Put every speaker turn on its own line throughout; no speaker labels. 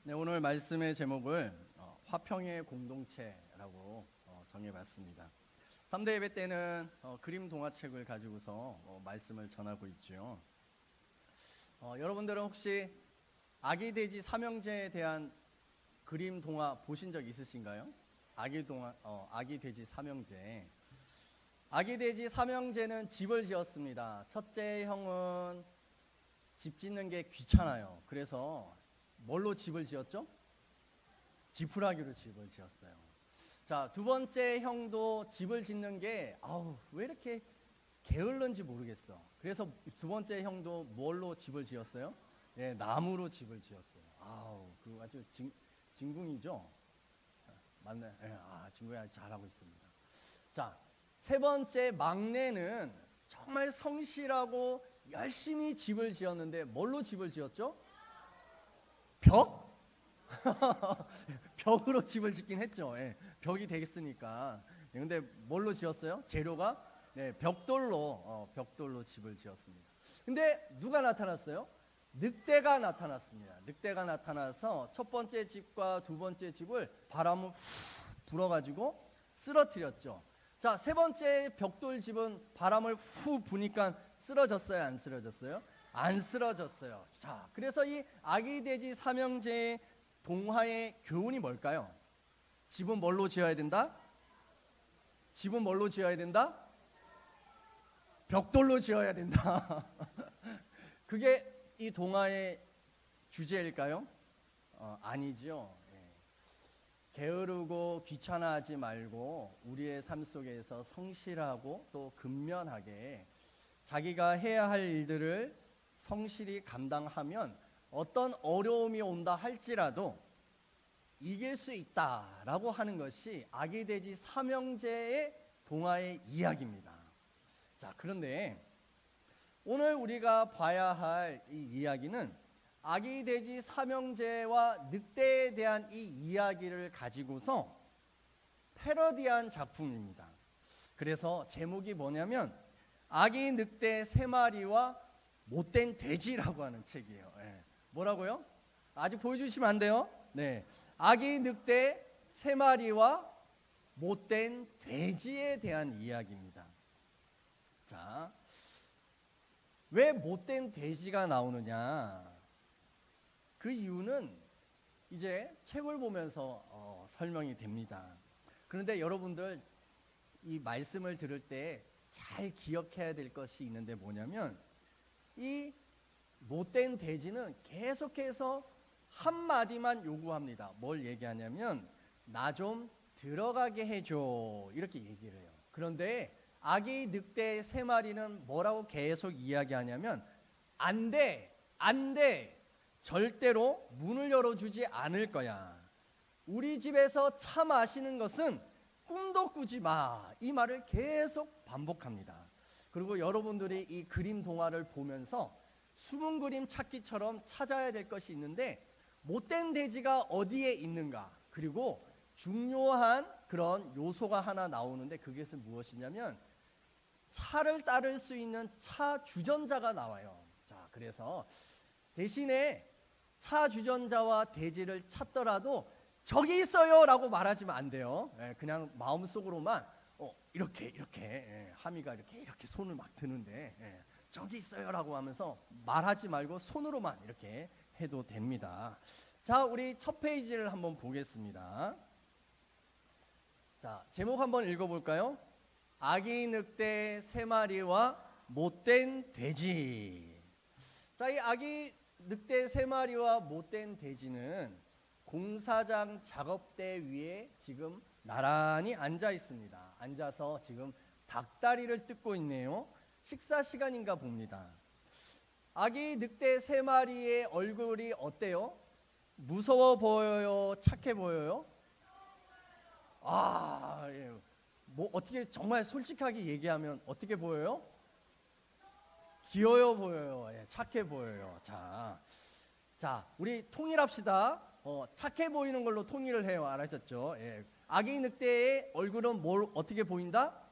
네, 오늘 말씀의 제목을 화평의 공동체라고 정해봤습니다. 3대 예배 때는 그림 동화책을 가지고서 말씀을 전하고 있죠. 여러분들은 혹시 아기 돼지 삼형제에 대한 그림 동화 보신 적 있으신가요? 아기 돼지 삼형제. 아기 돼지 삼형제는 집을 지었습니다. 첫째 형은 집 짓는 게 귀찮아요. 그래서 뭘로 집을 지었죠? 지푸라기로 집을 지었어요. 자, 두 번째 형도 집을 짓는 게 왜 이렇게 게을른지 모르겠어. 그래서 두 번째 형도 뭘로 집을 지었어요? 예, 나무로 집을 지었어요. 그 아주 진궁이죠? 맞네. 예, 진궁이 아주 잘하고 있습니다. 자, 세 번째 막내는 정말 성실하고 열심히 집을 지었는데 뭘로 집을 지었죠? 벽? 벽으로 집을 짓긴 했죠. 예, 벽이 되겠으니까. 근데 뭘로 지었어요? 재료가 벽돌로 집을 지었습니다. 근데 누가 나타났어요? 늑대가 나타났습니다. 늑대가 나타나서 첫 번째 집과 두 번째 집을 바람을 불어가지고 쓰러뜨렸죠. 자, 세 번째 벽돌 집은 바람을 후 부니까 쓰러졌어요, 안 쓰러졌어요? 안 쓰러졌어요. 자, 그래서 이 아기 돼지 삼형제의 동화의 교훈이 뭘까요? 집은 뭘로 지어야 된다? 집은 뭘로 지어야 된다? 벽돌로 지어야 된다. 그게 이 동화의 주제일까요? 아니죠. 게으르고 귀찮아하지 말고 우리의 삶 속에서 성실하고 또 근면하게 자기가 해야 할 일들을 성실히 감당하면 어떤 어려움이 온다 할지라도 이길 수 있다라고 하는 것이 아기 돼지 삼형제의 동화의 이야기입니다. 자, 그런데 오늘 우리가 봐야 할 이 이야기는 아기 돼지 삼형제와 늑대에 대한 이 이야기를 가지고서 패러디한 작품입니다. 그래서 제목이 뭐냐면 아기 늑대 세 마리와 못된 돼지라고 하는 책이에요. 뭐라고요? 아직 보여주시면 안 돼요. 네, 아기 늑대 세 마리와 못된 돼지에 대한 이야기입니다. 자, 왜 못된 돼지가 나오느냐? 그 이유는 이제 책을 보면서 설명이 됩니다. 그런데 여러분들 이 말씀을 들을 때 잘 기억해야 될 것이 있는데 뭐냐면 이 못된 돼지는 계속해서 한마디만 요구합니다. 뭘 얘기하냐면 나 좀 들어가게 해줘 이렇게 얘기를 해요. 그런데 아기 늑대 세 마리는 뭐라고 계속 이야기하냐면 안 돼, 안 돼, 절대로 문을 열어주지 않을 거야. 우리 집에서 차 마시는 것은 꿈도 꾸지 마. 이 말을 계속 반복합니다. 그리고 여러분들이 이 그림 동화를 보면서 숨은 그림 찾기처럼 찾아야 될 것이 있는데 못된 돼지가 어디에 있는가, 그리고 중요한 그런 요소가 하나 나오는데 그것은 무엇이냐면 차를 따를 수 있는 차 주전자가 나와요. 자, 그래서 대신에 차 주전자와 돼지를 찾더라도 저기 있어요 라고 말하지만 안 돼요. 그냥 마음속으로만 이렇게 하미가 이렇게 손을 막 드는데 저기 있어요 라고 하면서 말하지 말고 손으로만 이렇게 해도 됩니다. 자, 우리 첫 페이지를 한번 보겠습니다. 자, 제목 한번 읽어볼까요? 아기 늑대 세 마리와 못된 돼지. 자, 이 아기 늑대 세 마리와 못된 돼지는 공사장 작업대 위에 지금 나란히 앉아 있습니다. 앉아서 지금 닭다리를 뜯고 있네요. 식사 시간인가 봅니다. 아기 늑대 세 마리의 얼굴이 어때요? 무서워 보여요? 착해 보여요? 뭐 어떻게 정말 솔직하게 얘기하면 어떻게 보여요? 귀여워 보여요. 착해 보여요. 자, 우리 통일합시다. 착해 보이는 걸로 통일을 해요. 알아셨죠? 아기 늑대의 얼굴은 어떻게 보인다?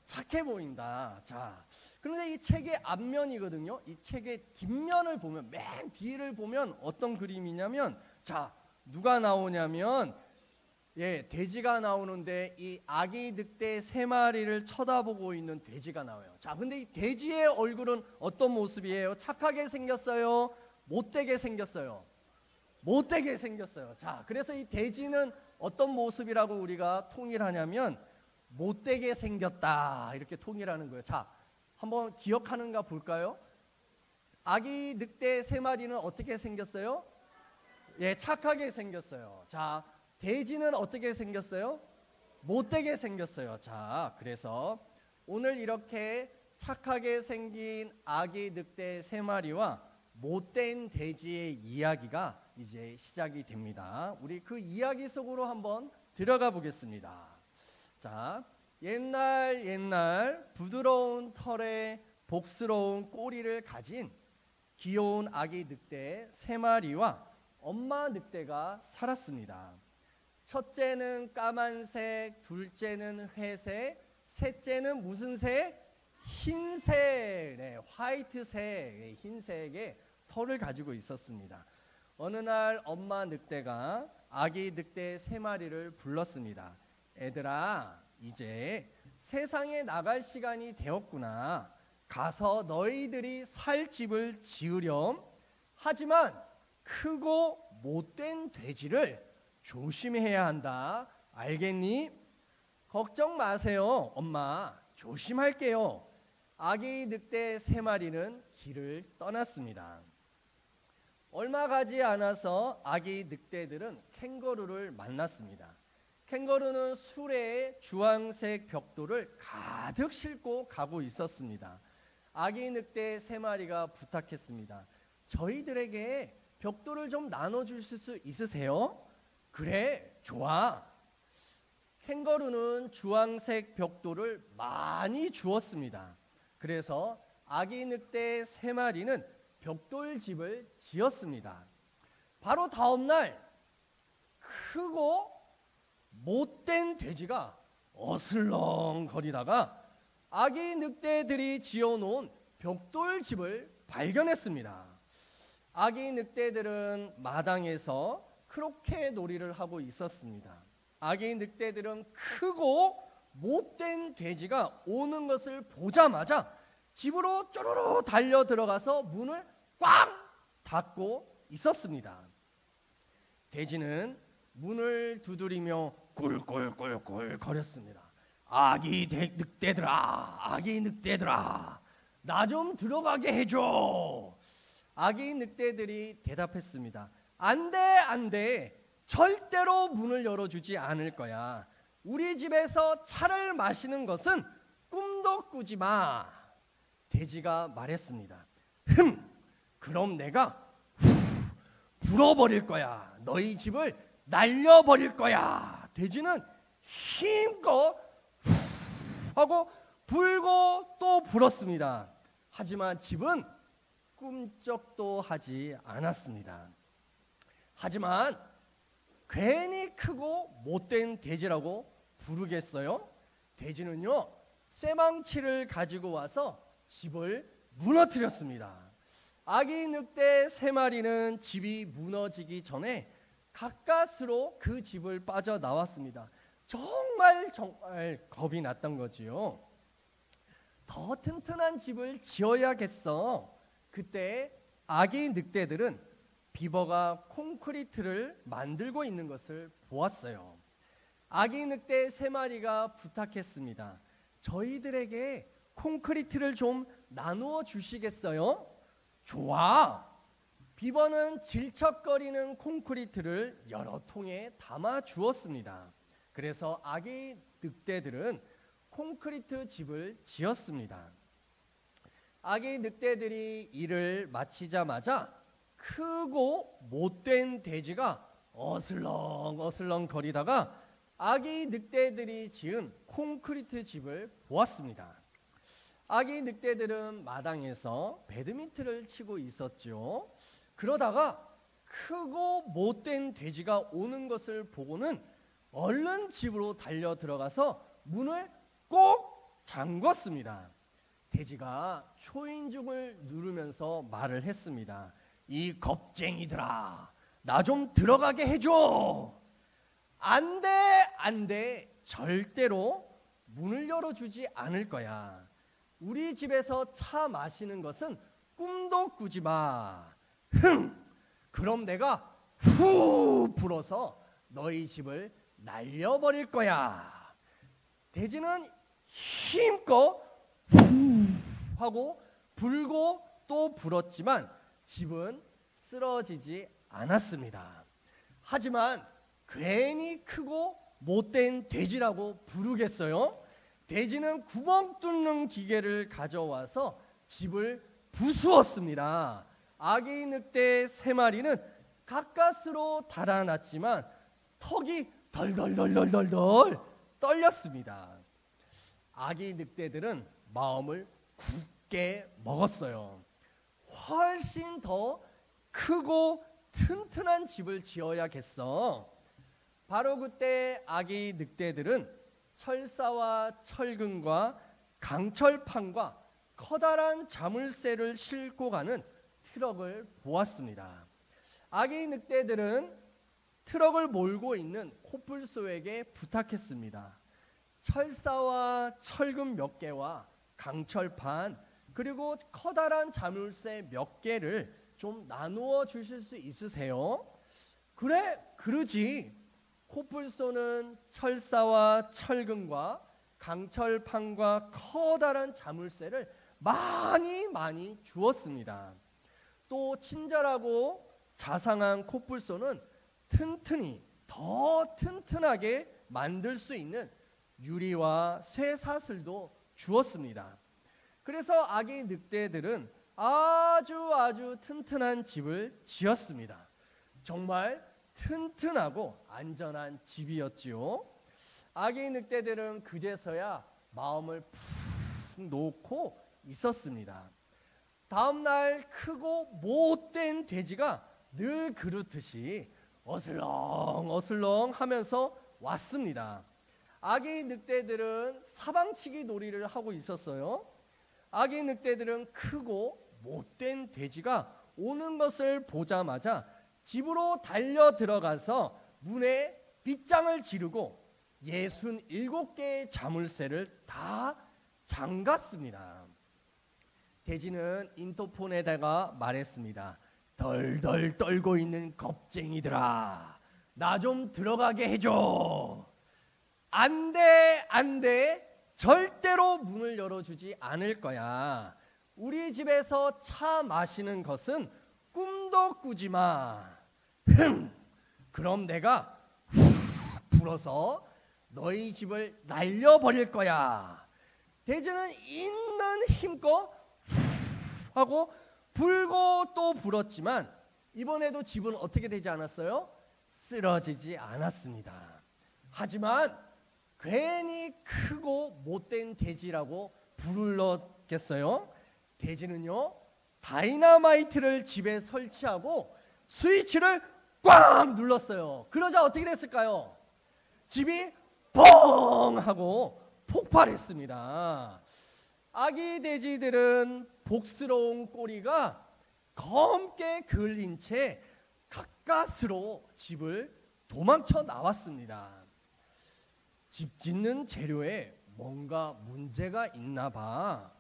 착해 보인다. 자, 그런데 이 책의 앞면이거든요. 이 책의 뒷면을 보면, 맨 뒤를 보면 어떤 그림이냐면, 자, 누가 나오냐면 돼지가 나오는데 이 아기 늑대 3마리를 쳐다보고 있는 돼지가 나와요. 자, 근데 이 돼지의 얼굴은 어떤 모습이에요? 착하게 생겼어요? 못되게 생겼어요? 못되게 생겼어요. 자, 그래서 이 돼지는 어떤 모습이라고 우리가 통일하냐면 못되게 생겼다 이렇게 통일하는 거예요. 자, 한번 기억하는가 볼까요? 아기 늑대 3마리는 어떻게 생겼어요? 착하게 생겼어요. 자, 돼지는 어떻게 생겼어요? 못되게 생겼어요. 자, 그래서 오늘 이렇게 착하게 생긴 아기 늑대 3마리와 못된 돼지의 이야기가 이제 시작이 됩니다. 우리 그 이야기 속으로 한번 들어가 보겠습니다. 자, 옛날 부드러운 털에 복스러운 꼬리를 가진 귀여운 아기 늑대 3마리와 엄마 늑대가 살았습니다. 첫째는 까만색, 둘째는 회색, 셋째는 무슨 색? 흰색, 화이트색, 흰색의 털을 가지고 있었습니다. 어느 날 엄마 늑대가 아기 늑대 3마리를 불렀습니다. 애들아, 이제 세상에 나갈 시간이 되었구나. 가서 너희들이 살 집을 지으렴. 하지만 크고 못된 돼지를 조심해야 한다. 알겠니? 걱정 마세요. 엄마, 조심할게요. 아기 늑대 3마리는 길을 떠났습니다. 얼마 가지 않아서 아기 늑대들은 캥거루를 만났습니다. 캥거루는 수레에 주황색 벽돌을 가득 싣고 가고 있었습니다. 아기 늑대 3마리가 부탁했습니다. 저희들에게 벽돌을 좀 나눠줄 수 있으세요? 그래, 좋아. 캥거루는 주황색 벽돌을 많이 주었습니다. 그래서 아기 늑대 3마리는 벽돌집을 지었습니다. 바로 다음 날 크고 못된 돼지가 어슬렁거리다가 아기 늑대들이 지어놓은 벽돌집을 발견했습니다. 아기 늑대들은 마당에서 크로켓 놀이를 하고 있었습니다. 아기 늑대들은 크고 못된 돼지가 오는 것을 보자마자 집으로 쪼르르 달려 들어가서 문을 꽉 닫고 있었습니다. 돼지는 문을 두드리며 꿀꿀꿀꿀 거렸습니다. 아기 늑대들아, 나 좀 들어가게 해줘. 아기 늑대들이 대답했습니다. 안 돼. 절대로 문을 열어주지 않을 거야. 우리 집에서 차를 마시는 것은 꿈도 꾸지 마. 돼지가 말했습니다. 그럼 내가 불어버릴 거야. 너희 집을 날려버릴 거야. 돼지는 힘껏 하고 불고 또 불었습니다. 하지만 집은 꿈쩍도 하지 않았습니다. 하지만 괜히 크고 못된 돼지라고 부르겠어요? 돼지는요, 쇠망치를 가지고 와서 집을 무너뜨렸습니다. 아기 늑대 3마리는 집이 무너지기 전에 가까스로 그 집을 빠져나왔습니다. 정말 겁이 났던 거지요. 더 튼튼한 집을 지어야겠어. 그때 아기 늑대들은 비버가 콘크리트를 만들고 있는 것을 보았어요. 아기 늑대 3마리가 부탁했습니다. 저희들에게 콘크리트를 좀 나누어 주시겠어요? 좋아. 비버는 질척거리는 콘크리트를 여러 통에 담아 주었습니다. 그래서 아기 늑대들은 콘크리트 집을 지었습니다. 아기 늑대들이 일을 마치자마자 크고 못된 돼지가 어슬렁 거리다가 아기 늑대들이 지은 콘크리트 집을 보았습니다. 아기 늑대들은 마당에서 배드민턴을 치고 있었죠. 그러다가 크고 못된 돼지가 오는 것을 보고는 얼른 집으로 달려 들어가서 문을 꼭 잠궜습니다. 돼지가 초인종을 누르면서 말을 했습니다. 이 겁쟁이들아, 나 좀 들어가게 해줘. 안 돼, 안 돼. 절대로 문을 열어주지 않을 거야. 우리 집에서 차 마시는 것은 꿈도 꾸지 마. 그럼 내가 후 불어서 너희 집을 날려버릴 거야. 돼지는 힘껏 후 하고 불고 또 불었지만 집은 쓰러지지 않았습니다. 하지만 괜히 크고 못된 돼지라고 부르겠어요? 돼지는 구멍 뚫는 기계를 가져와서 집을 부수었습니다. 아기 늑대 3마리는 가까스로 달아났지만 턱이 덜덜덜덜덜 떨렸습니다. 아기 늑대들은 마음을 굳게 먹었어요. 훨씬 더 크고 튼튼한 집을 지어야겠어. 바로 그때 아기 늑대들은 철사와 철근과 강철판과 커다란 자물쇠를 싣고 가는 트럭을 보았습니다. 아기 늑대들은 트럭을 몰고 있는 코뿔소에게 부탁했습니다. 철사와 철근 몇 개와 강철판 그리고 커다란 자물쇠 몇 개를 좀 나누어 주실 수 있으세요? 그래, 그러지. 코뿔소는 철사와 철근과 강철판과 커다란 자물쇠를 많이 주었습니다. 또 친절하고 자상한 코뿔소는 튼튼히 더 튼튼하게 만들 수 있는 유리와 쇠사슬도 주었습니다. 그래서 아기 늑대들은 아주 튼튼한 집을 지었습니다. 정말 튼튼하고 안전한 집이었지요. 아기 늑대들은 그제서야 마음을 푹 놓고 있었습니다. 다음 날 크고 못된 돼지가 늘 그렇듯이 어슬렁 하면서 왔습니다. 아기 늑대들은 사방치기 놀이를 하고 있었어요. 아기 늑대들은 크고 못된 돼지가 오는 것을 보자마자 집으로 달려 들어가서 문에 빗장을 지르고 67개의 자물쇠를 다 잠갔습니다. 돼지는 인터폰에다가 말했습니다. 덜덜 떨고 있는 겁쟁이들아, 나 좀 들어가게 해줘. 안 돼. 절대로 문을 열어주지 않을 거야. 우리 집에서 차 마시는 것은 꿈도 꾸지 마. 그럼 내가 불어서 너희 집을 날려버릴 거야. 돼지는 있는 힘껏 하고 불고 또 불었지만 이번에도 집은 어떻게 되지 않았어요? 쓰러지지 않았습니다. 하지만 괜히 크고 못된 돼지라고 불렀겠어요? 돼지는요, 다이너마이트를 집에 설치하고 스위치를 꽉 눌렀어요. 그러자 어떻게 됐을까요? 집이 뻥 하고 폭발했습니다. 아기 돼지들은 복스러운 꼬리가 검게 그을린 채 가까스로 집을 도망쳐 나왔습니다. 집 짓는 재료에 뭔가 문제가 있나 봐.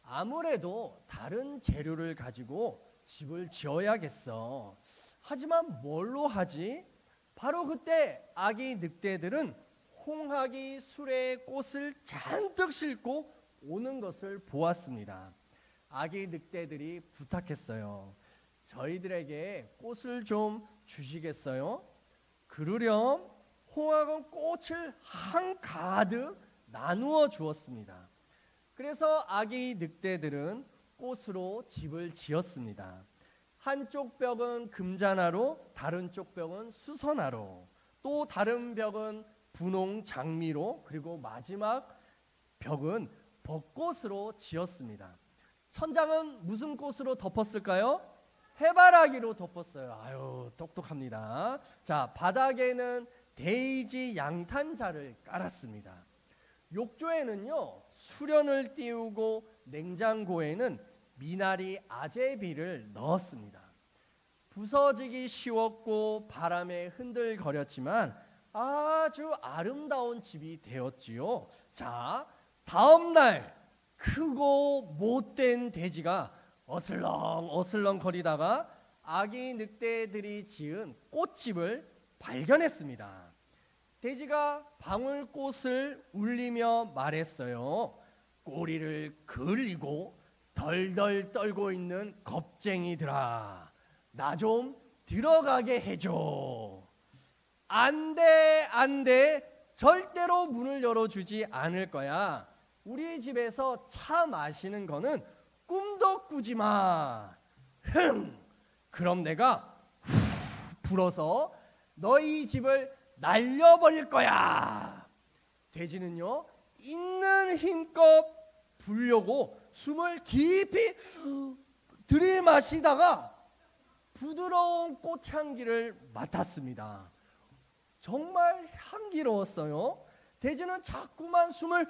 아무래도 다른 재료를 가지고 집을 지어야겠어. 하지만 뭘로 하지? 바로 그때 아기 늑대들은 홍학이 수레에 꽃을 잔뜩 싣고 오는 것을 보았습니다. 아기 늑대들이 부탁했어요. 저희들에게 꽃을 좀 주시겠어요? 그러렴 홍학은 꽃을 한가득 나누어 주었습니다. 그래서 아기 늑대들은 꽃으로 집을 지었습니다. 한쪽 벽은 금자나로, 다른 쪽 벽은 수선화로, 또 다른 벽은 분홍 장미로, 그리고 마지막 벽은 벚꽃으로 지었습니다. 천장은 무슨 꽃으로 덮었을까요? 해바라기로 덮었어요. 아유, 똑똑합니다. 자, 바닥에는 데이지 양탄자를 깔았습니다. 욕조에는요, 수련을 띄우고 냉장고에는 미나리 아제비를 넣었습니다. 부서지기 쉬웠고 바람에 흔들거렸지만 아주 아름다운 집이 되었지요. 자, 다음 날 크고 못된 돼지가 어슬렁 거리다가 아기 늑대들이 지은 꽃집을 발견했습니다. 돼지가 방울꽃을 울리며 말했어요. 꼬리를 그을리고 덜덜 떨고 있는 겁쟁이들아, 나 좀 들어가게 해줘. 안 돼, 절대로 문을 열어주지 않을 거야. 우리 집에서 차 마시는 거는 꿈도 꾸지 마. 그럼 내가 불어서 너희 집을 날려버릴 거야. 돼지는요, 있는 힘껏 불려고 숨을 깊이 들이마시다가 부드러운 꽃향기를 맡았습니다. 정말 향기로웠어요. 돼지는 자꾸만 숨을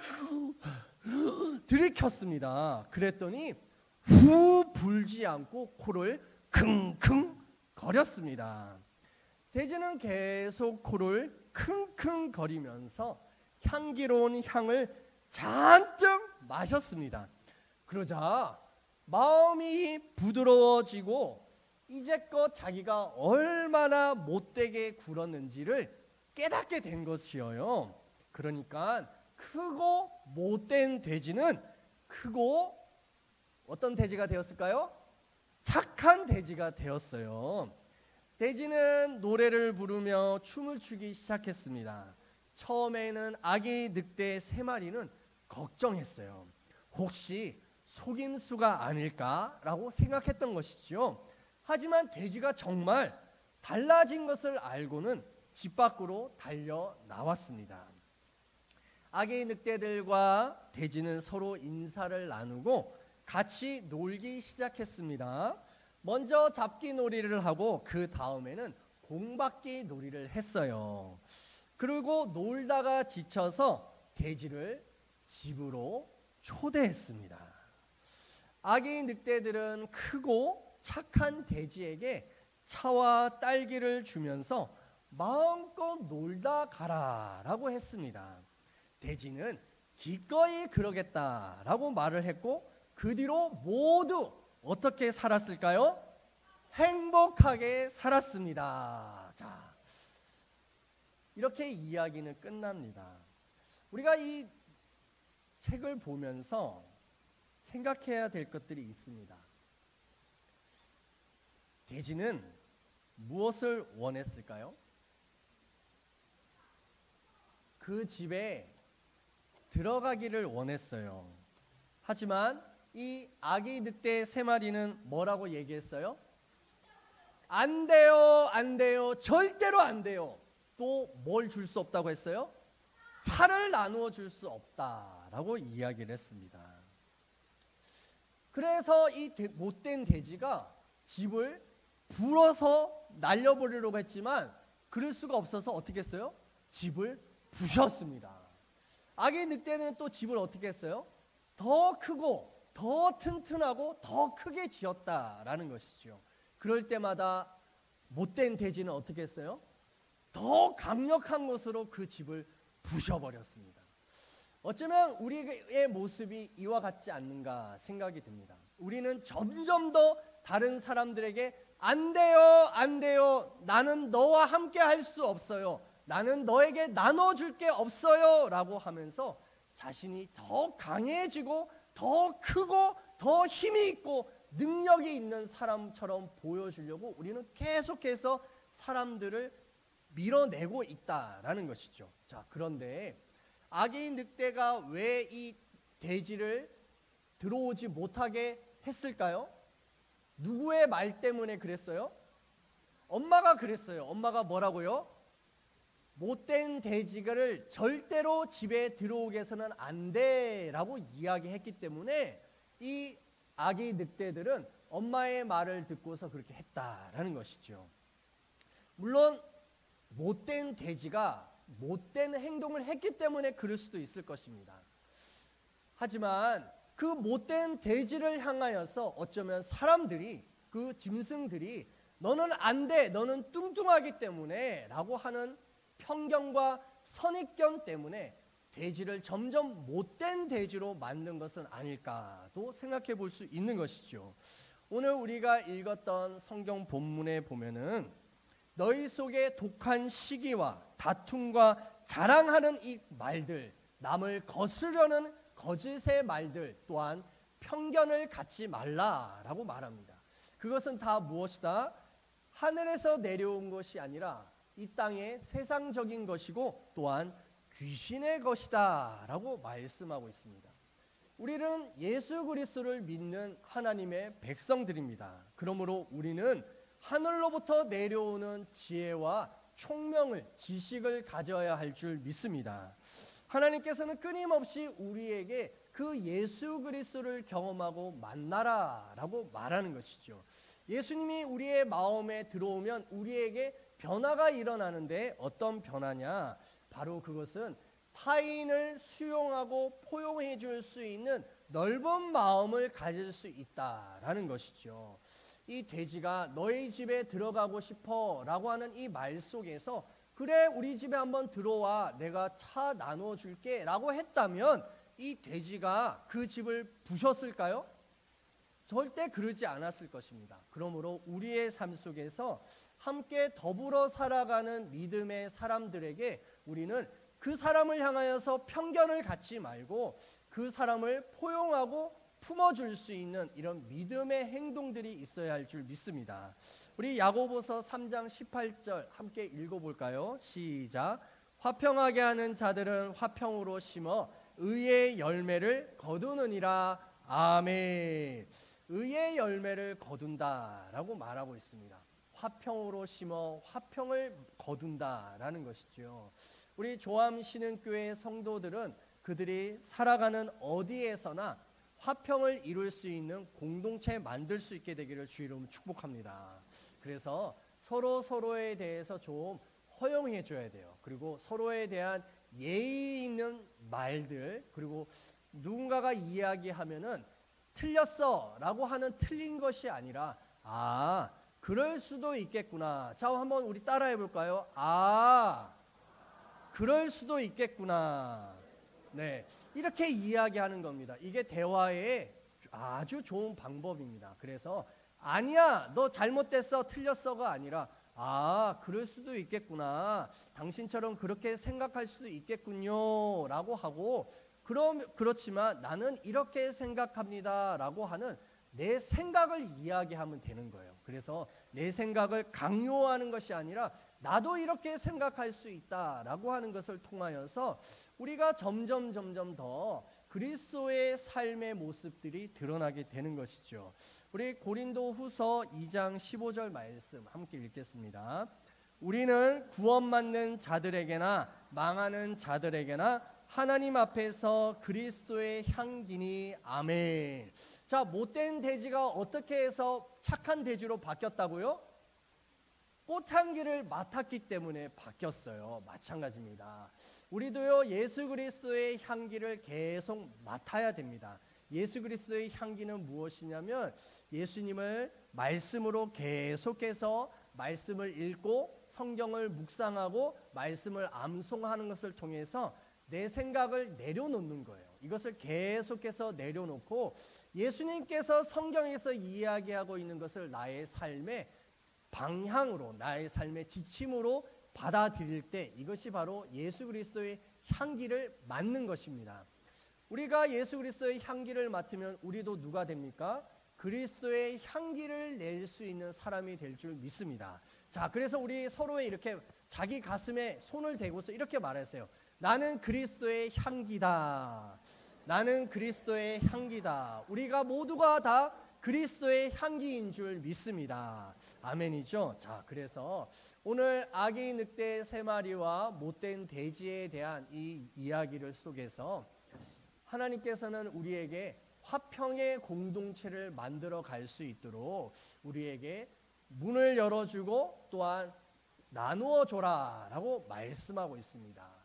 들이켰습니다. 그랬더니 후 불지 않고 코를 킁킁 거렸습니다. 돼지는 계속 코를 킁킁 거리면서 향기로운 향을 잔뜩 마셨습니다. 그러자 마음이 부드러워지고 이제껏 자기가 얼마나 못되게 굴었는지를 깨닫게 된 것이에요. 그러니까 크고 못된 돼지는 크고 어떤 돼지가 되었을까요? 착한 돼지가 되었어요. 돼지는 노래를 부르며 춤을 추기 시작했습니다. 처음에는 아기 늑대 3마리는 걱정했어요. 혹시 속임수가 아닐까라고 생각했던 것이죠. 하지만 돼지가 정말 달라진 것을 알고는 집 밖으로 달려 나왔습니다. 아기 늑대들과 돼지는 서로 인사를 나누고 같이 놀기 시작했습니다. 먼저 잡기 놀이를 하고 그 다음에는 공받기 놀이를 했어요. 그리고 놀다가 지쳐서 돼지를 집으로 초대했습니다. 아기 늑대들은 크고 착한 돼지에게 차와 딸기를 주면서 마음껏 놀다 가라라고 했습니다. 돼지는 기꺼이 그러겠다라고 말을 했고 그 뒤로 모두 어떻게 살았을까요? 행복하게 살았습니다. 자, 이렇게 이야기는 끝납니다. 우리가 이 책을 보면서 생각해야 될 것들이 있습니다. 돼지는 무엇을 원했을까요? 그 집에 들어가기를 원했어요. 하지만 이 아기 늑대 3마리는 뭐라고 얘기했어요? 안 돼요, 절대로 안 돼요. 또 뭘 줄 수 없다고 했어요? 차를 나누어 줄 수 없다라고 이야기를 했습니다. 그래서 이 못된 돼지가 집을 불어서 날려버리려고 했지만 그럴 수가 없어서 어떻게 했어요? 집을 부셨습니다. 아기 늑대는 또 집을 어떻게 했어요? 더 크고 더 튼튼하고 더 크게 지었다라는 것이죠. 그럴 때마다 못된 돼지는 어떻게 했어요? 더 강력한 것으로 그 집을 부셔버렸습니다. 어쩌면 우리의 모습이 이와 같지 않는가 생각이 듭니다. 우리는 점점 더 다른 사람들에게 안 돼요, 나는 너와 함께 할 수 없어요, 나는 너에게 나눠줄 게 없어요 라고 하면서 자신이 더 강해지고 더 크고 더 힘이 있고 능력이 있는 사람처럼 보여주려고 우리는 계속해서 사람들을 밀어내고 있다라는 것이죠. 자, 그런데 아기 늑대가 왜 이 돼지를 들어오지 못하게 했을까요? 누구의 말 때문에 그랬어요? 엄마가 그랬어요. 엄마가 뭐라고요? 못된 돼지를 절대로 집에 들어오게 해서는 안 돼라고 이야기했기 때문에 이 아기 늑대들은 엄마의 말을 듣고서 그렇게 했다라는 것이죠. 물론 못된 돼지가 못된 행동을 했기 때문에 그럴 수도 있을 것입니다. 하지만 그 못된 돼지를 향하여서 어쩌면 사람들이, 그 짐승들이 너는 안 돼, 너는 뚱뚱하기 때문에 라고 하는 편견과 선입견 때문에 돼지를 점점 못된 돼지로 만든 것은 아닐까도 생각해 볼 수 있는 것이죠. 오늘 우리가 읽었던 성경 본문에 보면은 너희 속에 독한 시기와 다툼과 자랑하는 이 말들, 남을 거스르려는 거짓의 말들 또한 편견을 갖지 말라라고 말합니다. 그것은 다 무엇이다? 하늘에서 내려온 것이 아니라 이 땅의 세상적인 것이고 또한 귀신의 것이다 라고 말씀하고 있습니다. 우리는 예수 그리스도를 믿는 하나님의 백성들입니다. 그러므로 우리는 하늘로부터 내려오는 지혜와 총명을, 지식을 가져야 할 줄 믿습니다. 하나님께서는 끊임없이 우리에게 그 예수 그리스도를 경험하고 만나라 라고 말하는 것이죠. 예수님이 우리의 마음에 들어오면 우리에게 변화가 일어나는데 어떤 변화냐? 바로 그것은 타인을 수용하고 포용해 줄 수 있는 넓은 마음을 가질 수 있다라는 것이죠. 이 돼지가 너희 집에 들어가고 싶어 라고 하는 이 말 속에서 그래 우리 집에 한번 들어와 내가 차 나누어 줄게 라고 했다면 이 돼지가 그 집을 부셨을까요? 절대 그러지 않았을 것입니다. 그러므로 우리의 삶 속에서 함께 더불어 살아가는 믿음의 사람들에게 우리는 그 사람을 향하여서 편견을 갖지 말고 그 사람을 포용하고 품어줄 수 있는 이런 믿음의 행동들이 있어야 할 줄 믿습니다. 우리 야고보서 3장 18절 함께 읽어볼까요? 시작. 화평하게 하는 자들은 화평으로 심어 의의 열매를 거두느니라. 아멘. 의의 열매를 거둔다라고 말하고 있습니다. 화평으로 심어 화평을 거둔다라는 것이죠. 우리 조암 신흥교회 성도들은 그들이 살아가는 어디에서나 화평을 이룰 수 있는 공동체 만들 수 있게 되기를 주의 이름으로 축복합니다. 그래서 서로에 대해서 좀 허용해 줘야 돼요. 그리고 서로에 대한 예의 있는 말들, 그리고 누군가가 이야기하면은 틀렸어 라고 하는 틀린 것이 아니라 아 그럴 수도 있겠구나. 자 한번 우리 따라해 볼까요? 아 그럴 수도 있겠구나. 네, 이렇게 이야기하는 겁니다. 이게 대화의 아주 좋은 방법입니다. 그래서 아니야 너 잘못됐어 틀렸어가 아니라 아 그럴 수도 있겠구나. 당신처럼 그렇게 생각할 수도 있겠군요 라고 하고 그렇지만 나는 이렇게 생각합니다 라고 하는 내 생각을 이야기하면 되는 거예요. 그래서 내 생각을 강요하는 것이 아니라 나도 이렇게 생각할 수 있다라고 하는 것을 통하여서 우리가 점점 더 그리스도의 삶의 모습들이 드러나게 되는 것이죠. 우리 고린도 후서 2장 15절 말씀 함께 읽겠습니다. 우리는 구원받는 자들에게나 망하는 자들에게나 하나님 앞에서 그리스도의 향기니. 아멘. 자, 못된 돼지가 어떻게 해서 착한 돼지로 바뀌었다고요? 꽃향기를 맡았기 때문에 바뀌었어요. 마찬가지입니다. 우리도요 예수 그리스도의 향기를 계속 맡아야 됩니다. 예수 그리스도의 향기는 무엇이냐면 예수님을 말씀으로 계속해서 말씀을 읽고 성경을 묵상하고 말씀을 암송하는 것을 통해서 내 생각을 내려놓는 거예요. 이것을 계속해서 내려놓고 예수님께서 성경에서 이야기하고 있는 것을 나의 삶의 방향으로, 나의 삶의 지침으로 받아들일 때 이것이 바로 예수 그리스도의 향기를 맡는 것입니다. 우리가 예수 그리스도의 향기를 맡으면 우리도 누가 됩니까? 그리스도의 향기를 낼 수 있는 사람이 될 줄 믿습니다. 자, 그래서 우리 서로에 이렇게 자기 가슴에 손을 대고서 이렇게 말했어요. 나는 그리스도의 향기다. 나는 그리스도의 향기다. 우리가 모두가 다 그리스도의 향기인 줄 믿습니다. 아멘이죠. 자, 그래서 오늘 아기 늑대 세 마리와 못된 돼지에 대한 이 이야기를 속에서 하나님께서는 우리에게 화평의 공동체를 만들어 갈 수 있도록 우리에게 문을 열어주고 또한 나누어 줘라라고 말씀하고 있습니다.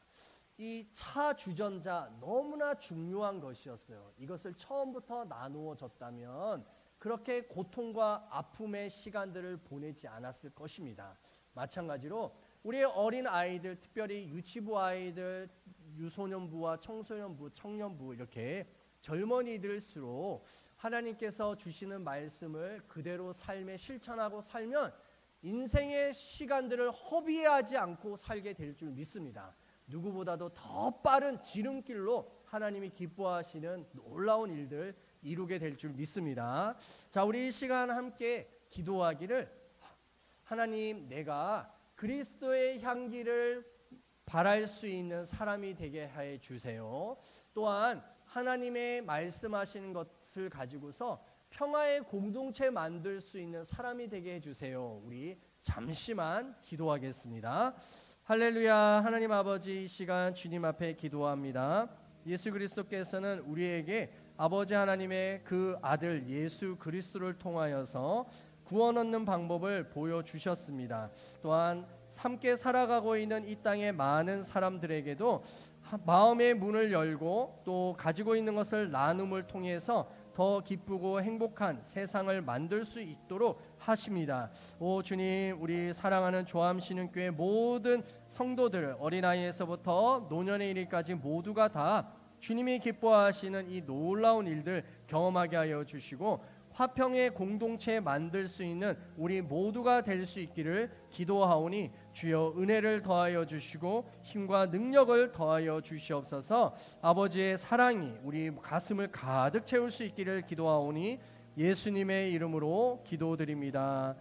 이 차 주전자 너무나 중요한 것이었어요. 이것을 처음부터 나누어 줬다면 그렇게 고통과 아픔의 시간들을 보내지 않았을 것입니다. 마찬가지로 우리의 어린 아이들, 특별히 유치부 아이들, 유소년부와 청소년부, 청년부 이렇게 젊은이들일수록 하나님께서 주시는 말씀을 그대로 삶에 실천하고 살면 인생의 시간들을 허비하지 않고 살게 될 줄 믿습니다. 누구보다도 더 빠른 지름길로 하나님이 기뻐하시는 놀라운 일들 이루게 될 줄 믿습니다. 자, 우리 이 시간 함께 기도하기를, 하나님, 내가 그리스도의 향기를 바랄 수 있는 사람이 되게 해 주세요. 또한 하나님의 말씀하시는 것을 가지고서 평화의 공동체 만들 수 있는 사람이 되게 해주세요. 우리 잠시만 기도하겠습니다. 할렐루야. 하나님 아버지, 이 시간 주님 앞에 기도합니다. 예수 그리스도께서는 우리에게 아버지 하나님의 그 아들 예수 그리스도를 통하여서 구원 얻는 방법을 보여주셨습니다. 또한 함께 살아가고 있는 이 땅의 많은 사람들에게도 마음의 문을 열고 또 가지고 있는 것을 나눔을 통해서 더 기쁘고 행복한 세상을 만들 수 있도록 하십니다. 오 주님, 우리 사랑하는 조암신흥교회 모든 성도들, 어린아이에서부터 노년에 이르기까지 모두가 다 주님이 기뻐하시는 이 놀라운 일들 경험하게 하여 주시고 화평의 공동체 만들 수 있는 우리 모두가 될 수 있기를 기도하오니 주여 은혜를 더하여 주시고 힘과 능력을 더하여 주시옵소서. 아버지의 사랑이 우리 가슴을 가득 채울 수 있기를 기도하오니 예수님의 이름으로 기도드립니다.